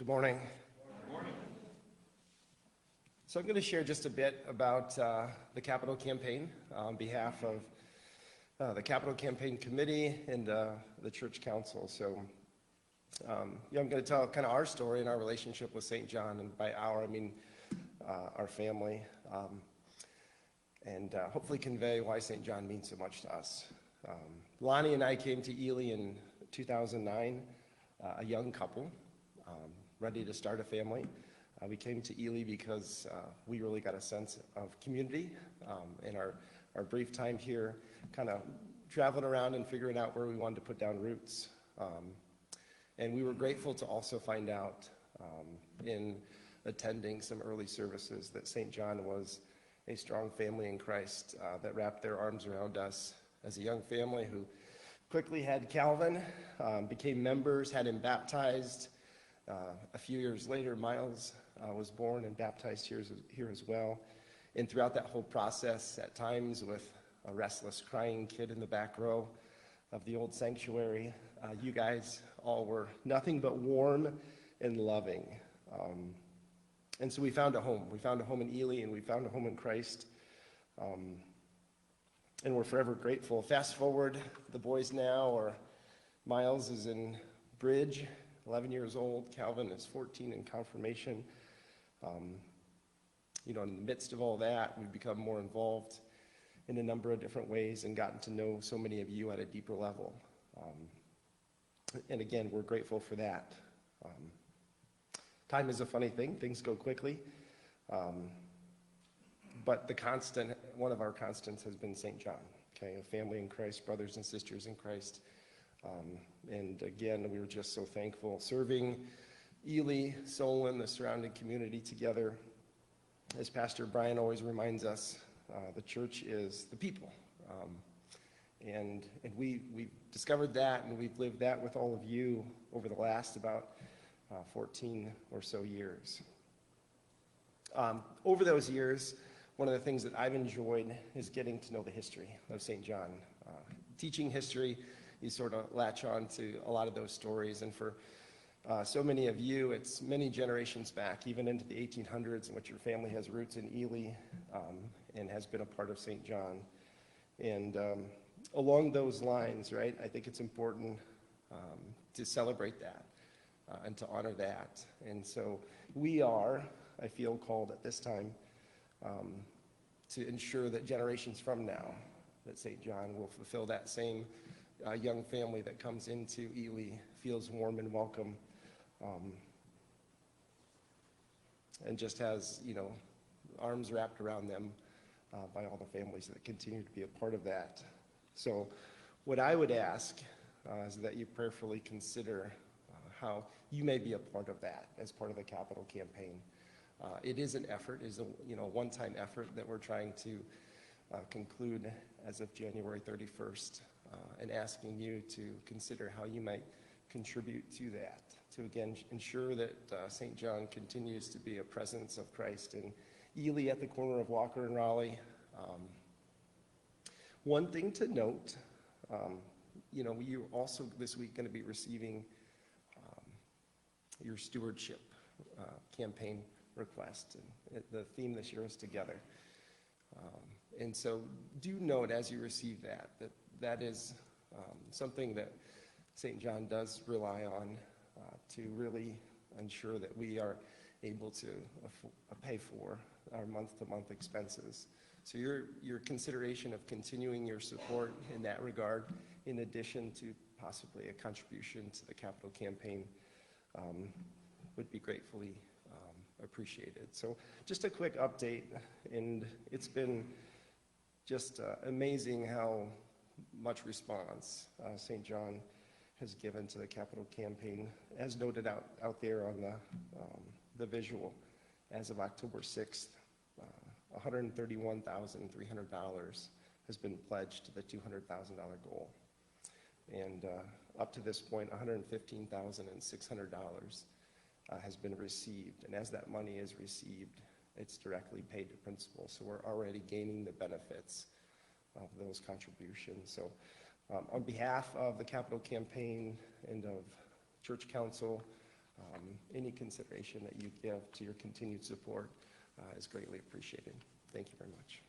morning. Good morning. So I'm going to share just a bit about the Capital Campaign on behalf of the Capital Campaign Committee and the Church Council. So I'm going to tell kind of our story and our relationship with St. John, and by our, I mean our family, and hopefully convey why St. John means so much to us. Lonnie and I came to Ely in 2009, a young couple, ready to start a family. We came to Ely because we really got a sense of community in our brief time here, kind of traveling around and figuring out where we wanted to put down roots. And we were grateful to also find out in attending some early services that St. John was a strong family in Christ that wrapped their arms around us as a young family who quickly had Calvin, became members, had him baptized. A few years later, Miles was born and baptized here as well. And throughout that whole process, at times with a restless, crying kid in the back row of the old sanctuary, you guys all were nothing but warm and loving. And so we found a home. We found a home in Ely, and we found a home in Christ. And we're forever grateful. Fast forward, the boys now are, Miles is in Bridge, 11 years old. Calvin is 14 in confirmation. In the midst of all that, we've become more involved in a number of different ways and gotten to know so many of you at a deeper level. And again, we're grateful for that. Time is a funny thing. Things go quickly. But the constant, one of our constants has been St. John, okay? A family in Christ, brothers and sisters in Christ. And again, we were just so thankful serving Ely, Solon, the surrounding community together. As Pastor Brian always reminds us, the church is the people. And we've discovered that, and we've lived that with all of you over the last about 14 or so years. Over those years, one of the things that I've enjoyed is getting to know the history of St. John. Teaching history, you sort of latch on to a lot of those stories, and for so many of you, it's many generations back, even into the 1800s, in which your family has roots in Ely and has been a part of St. John. And along those lines, right, I think it's important to celebrate that and to honor that. And so we are, I feel, called at this time to ensure that generations from now, that St. John will fulfill that same young family that comes into Ely, feels warm and welcome, and just has, arms wrapped around them by all the families that continue to be a part of that. So what I would ask is that you prayerfully consider how you may be a part of that as part of the Capital Campaign. It is an effort, is a one-time effort that we're trying to conclude as of January 31st, and asking you to consider how you might contribute to that, to again ensure that St. John continues to be a presence of Christ in Ely at the corner of Walker and Raleigh. One thing to note, you're also this week going to be receiving your stewardship campaign request, and the theme this year is together. And so do note as you receive that is something that St. John does rely on to really ensure that we are able to pay for our month-to-month expenses. So your consideration of continuing your support in that regard, in addition to possibly a contribution to the Capital Campaign, would be gratefully appreciated. So just a quick update, and it's been just amazing how much response St. John has given to the Capital Campaign, as noted out there on the visual. As of October 6th, $131,300 has been pledged to the $200,000 goal. And up to this point, $115,600 has been received. And as that money is received, it's directly paid to principal. So we're already gaining the benefits of those contributions. So on behalf of the Capital Campaign and of Church Council, Any consideration that you give to your continued support is greatly appreciated. Thank you very much.